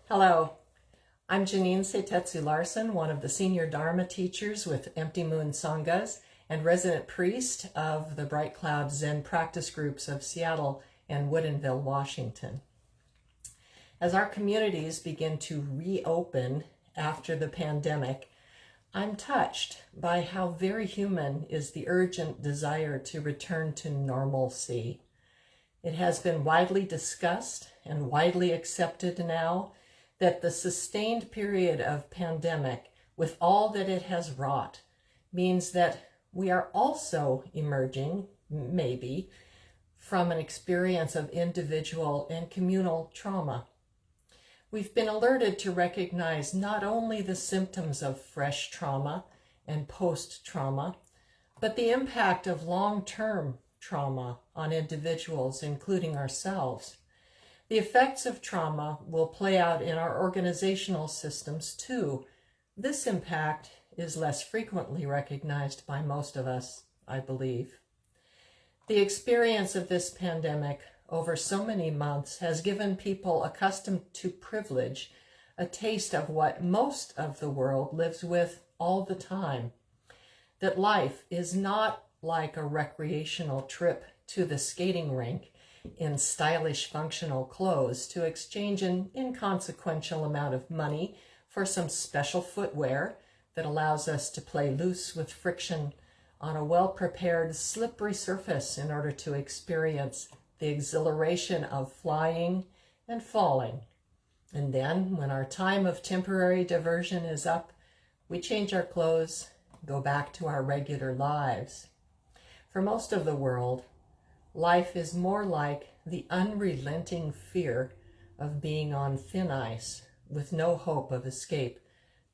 Hello, I'm Janine Larsen, one of the senior dharma teachers with Empty Moon Sanghas and resident priest of the Bright Cloud Zen practice groups of Seattle and Woodinville, Washington. As our communities begin to reopen after the pandemic, I'm touched by how very human is the urgent desire to return to normalcy. It has been widely discussed and widely accepted now that the sustained period of pandemic, with all that it has wrought, means that we are also emerging, maybe, from an experience of individual and communal trauma. We've been alerted to recognize not only the symptoms of fresh trauma and post-trauma, but the impact of long-term trauma on individuals, including ourselves. The effects of trauma will play out in our organizational systems too. This impact is less frequently recognized by most of us, I believe. The experience of this pandemic over so many months has given people accustomed to privilege a taste of what most of the world lives with all the time. That life is not like a recreational trip to the skating rink in stylish functional clothes to exchange an inconsequential amount of money for some special footwear that allows us to play loose with friction on a well-prepared slippery surface in order to experience the exhilaration of flying and falling. And then, when our time of temporary diversion is up, we change our clothes, go back to our regular lives. For most of the world, life is more like the unrelenting fear of being on thin ice with no hope of escape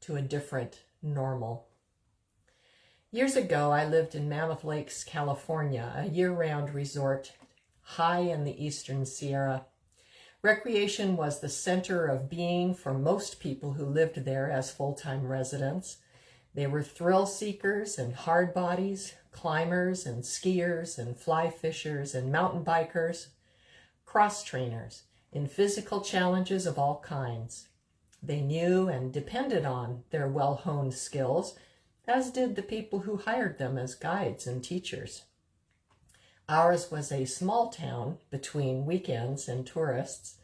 to a different normal. Years ago, I lived in Mammoth Lakes, California, a year-round resort high in the eastern Sierra. Recreation was the center of being for most people who lived there as full-time residents. They were thrill seekers and hard bodies, climbers and skiers and fly fishers and mountain bikers, cross trainers in physical challenges of all kinds. They knew and depended on their well-honed skills, as did the people who hired them as guides and teachers. Ours was a small town between weekends and tourists.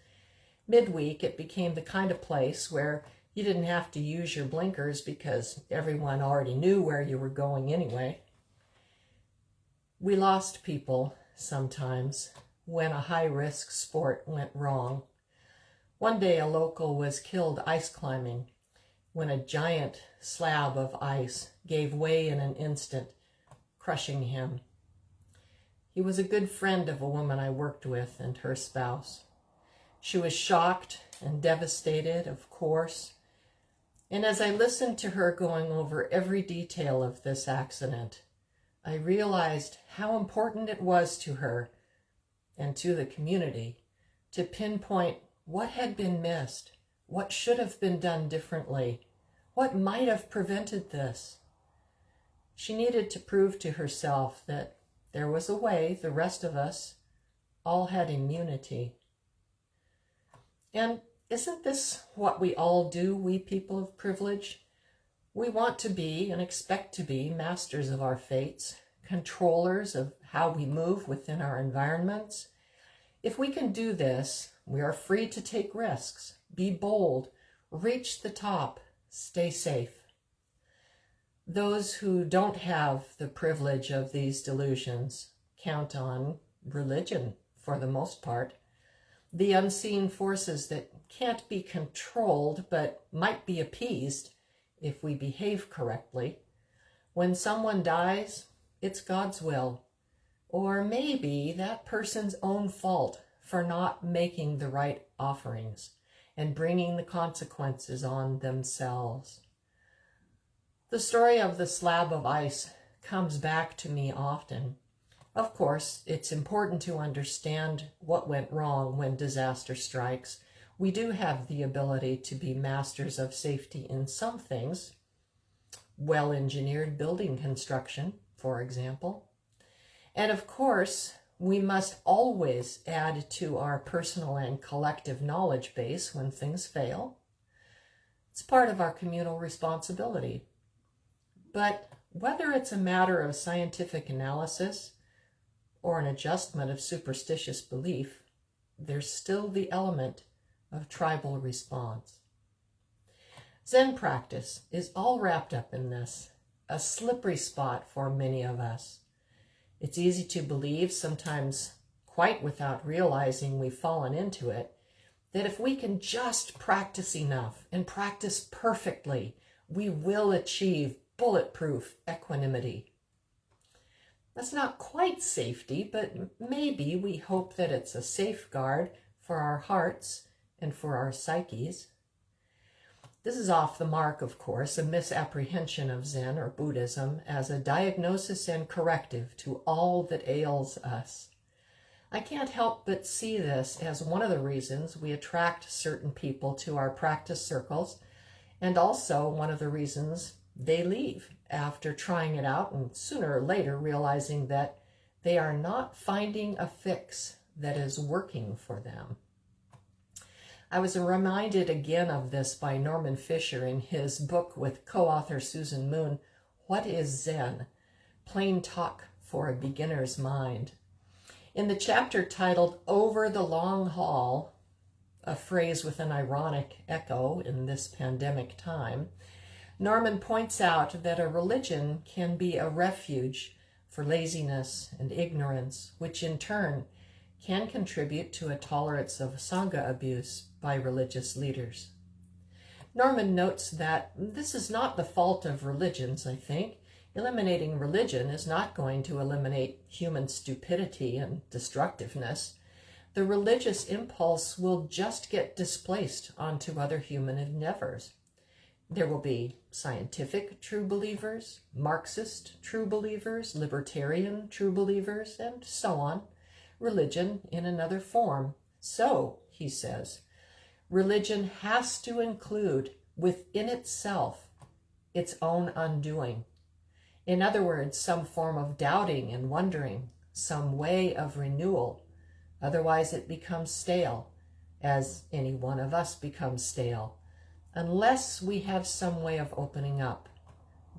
Midweek, it became the kind of place where you didn't have to use your blinkers because everyone already knew where you were going anyway. We lost people sometimes when a high-risk sport went wrong. One day a local was killed ice climbing when a giant slab of ice gave way in an instant, crushing him. He was a good friend of a woman I worked with and her spouse. She was shocked and devastated, of course. And as I listened to her going over every detail of this accident, I realized how important it was to her and to the community to pinpoint what had been missed, what should have been done differently, what might have prevented this. She needed to prove to herself that there was a way the rest of us all had immunity. And isn't this what we all do, we people of privilege? We want to be and expect to be masters of our fates, controllers of how we move within our environments. If we can do this, we are free to take risks, be bold, reach the top, stay safe. Those who don't have the privilege of these delusions count on religion for the most part, the unseen forces that can't be controlled but might be appeased if we behave correctly. When someone dies, it's God's will, or maybe that person's own fault for not making the right offerings and bringing the consequences on themselves. The story of the slab of ice comes back to me often. Of course, it's important to understand what went wrong when disaster strikes. We do have the ability to be masters of safety in some things, well-engineered building construction, for example. And of course, We must always add to our personal and collective knowledge base when things fail. It's part of our communal responsibility. But whether it's a matter of scientific analysis or an adjustment of superstitious belief, there's still the element of tribal response. Zen practice is all wrapped up in this, a slippery spot for many of us. It's easy to believe, sometimes quite without realizing we've fallen into it, that if we can just practice enough and practice perfectly, we will achieve bulletproof equanimity. That's not quite safety, but maybe we hope that it's a safeguard for our hearts and for our psyches. This is off the mark, of course, a misapprehension of Zen or Buddhism as a diagnosis and corrective to all that ails us. I can't help but see this as one of the reasons we attract certain people to our practice circles, and also one of the reasons they leave after trying it out and sooner or later realizing that they are not finding a fix that is working for them. I was reminded again of this by Norman Fisher in his book with co-author Susan Moon, What is Zen? Plain Talk for a Beginner's Mind. In the chapter titled Over the Long Haul, a phrase with an ironic echo in this pandemic time, Norman points out that a religion can be a refuge for laziness and ignorance, which in turn can contribute to a tolerance of Sangha abuse by religious leaders. Norman notes that this is not the fault of religions, I think. Eliminating religion is not going to eliminate human stupidity and destructiveness. The religious impulse will just get displaced onto other human endeavors. There will be scientific true believers, Marxist true believers, libertarian true believers, and so on. Religion in another form. So, he says, religion has to include within itself its own undoing. In other words, some form of doubting and wondering, some way of renewal. Otherwise it becomes stale, as any one of us becomes stale, unless we have some way of opening up,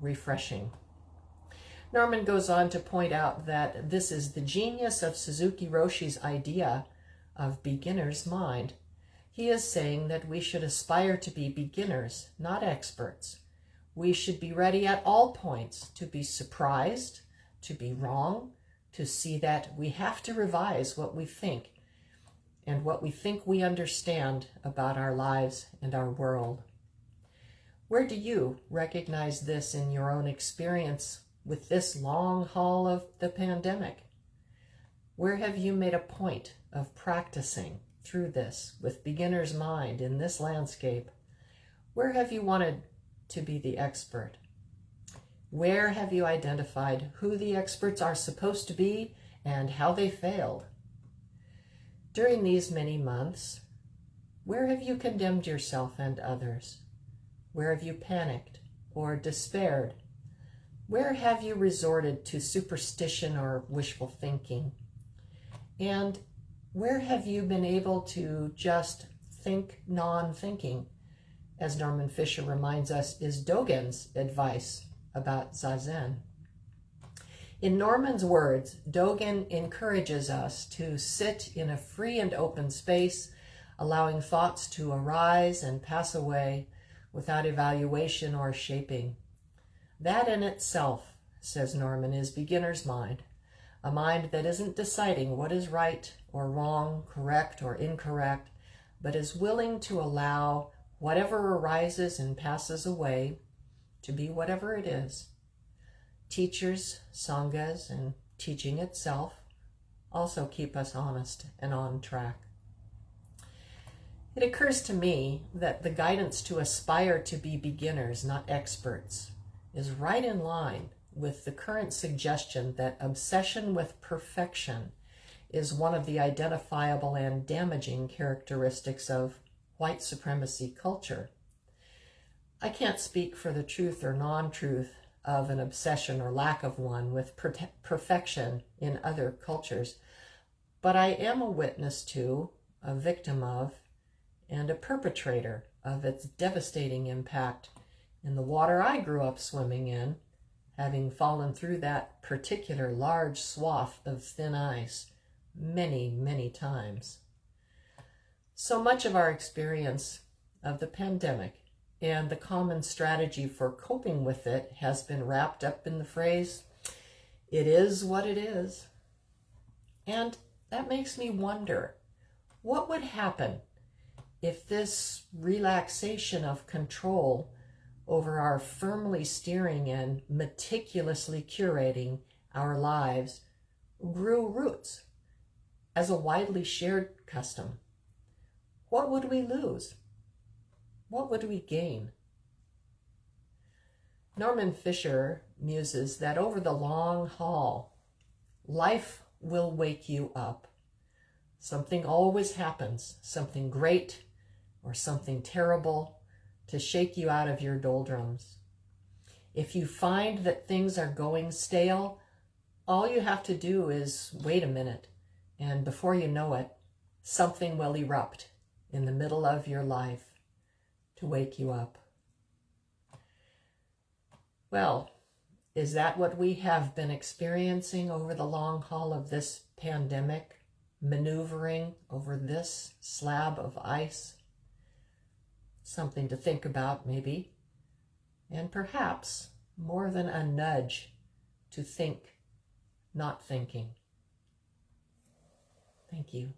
refreshing. Norman goes on to point out that this is the genius of Suzuki Roshi's idea of beginner's mind. He is saying that we should aspire to be beginners, not experts. We should be ready at all points to be surprised, to be wrong, to see that we have to revise what we think and what we think we understand about our lives and our world. Where do you recognize this in your own experience with this long haul of the pandemic? Where have you made a point of practicing through this with beginner's mind in this landscape? Where have you wanted to be the expert? Where have you identified who the experts are supposed to be and how they failed? During these many months, where have you condemned yourself and others? Where have you panicked or despaired? Where have you resorted to superstition or wishful thinking? And where have you been able to just think non-thinking? As Norman Fisher reminds us, is Dogen's advice about Zazen. In Norman's words, Dogen encourages us to sit in a free and open space, allowing thoughts to arise and pass away without evaluation or shaping. That in itself, says Norman, is beginner's mind, a mind that isn't deciding what is right or wrong, correct or incorrect, but is willing to allow whatever arises and passes away to be whatever it is. Teachers, sanghas, and teaching itself also keep us honest and on track. It occurs to me that the guidance to aspire to be beginners, not experts, is right in line with the current suggestion that obsession with perfection is one of the identifiable and damaging characteristics of white supremacy culture. I can't speak for the truth or non-truth of an obsession or lack of one with perfection in other cultures, but I am a witness to, a victim of, and a perpetrator of its devastating impact in the water I grew up swimming in, having fallen through that particular large swath of thin ice many, many times. So much of our experience of the pandemic and the common strategy for coping with it has been wrapped up in the phrase, "It is what it is." And that makes me wonder, what would happen if this relaxation of control over our firmly steering and meticulously curating our lives grew roots as a widely shared custom? What would we lose? What would we gain? Norman Fisher muses that over the long haul, life will wake you up. Something always happens, something great or something terrible, to shake you out of your doldrums. If you find that things are going stale, all you have to do is wait a minute, and before you know it, something will erupt in the middle of your life to wake you up. Well, is that what we have been experiencing over the long haul of this pandemic, maneuvering over this slab of ice? Something to think about, maybe, and perhaps more than a nudge to think, not thinking. Thank you.